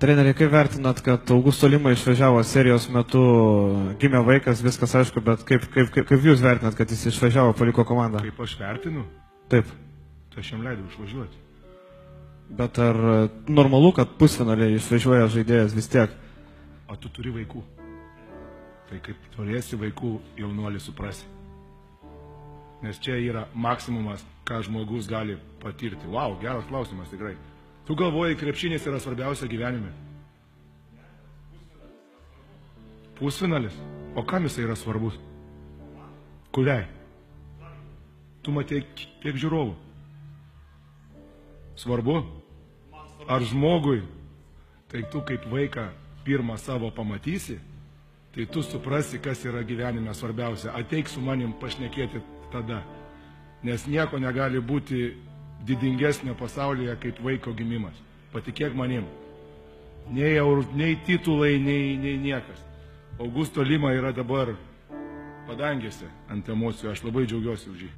Treneri, kaip vertinat, kad Augusto Lima išvažiavo serijos metu, gimė vaikas, viskas aišku, bet kaip jūs vertinat, kad jis išvažiavo, paliko komandą? Kaip aš vertinu? Taip. Tai aš jam leidau išvažiuoti. Bet ar normalu, kad pusfinaliai išvažiuoja žaidėjas vis tiek? O tu turi vaikų. Tai kaip turėsi vaikų, jaunuolį suprasi. Nes čia yra maksimumas, ką žmogus gali patirti. Vau, geras klausimas tikrai. Tu galvoji, krepšinis yra svarbiausia gyvenime. Pusfinalis? O kam jisai yra svarbus? Kuriai? Tu matei kiek žiūrovų? Svarbu? Ar žmogui? Tai tu kaip vaiką pirmą savo pamatysi, tai tu suprasi, kas yra gyvenime svarbiausia. Ateik su manim pašnekėti tada. Nes nieko negali būti didingesnio pasaulyje kaip vaiko gimimas. Patikėk manim. Nei titulai, nei niekas. Augusto Lima yra dabar padangėse ant emocijų. Aš labai džiaugiuosi už jį.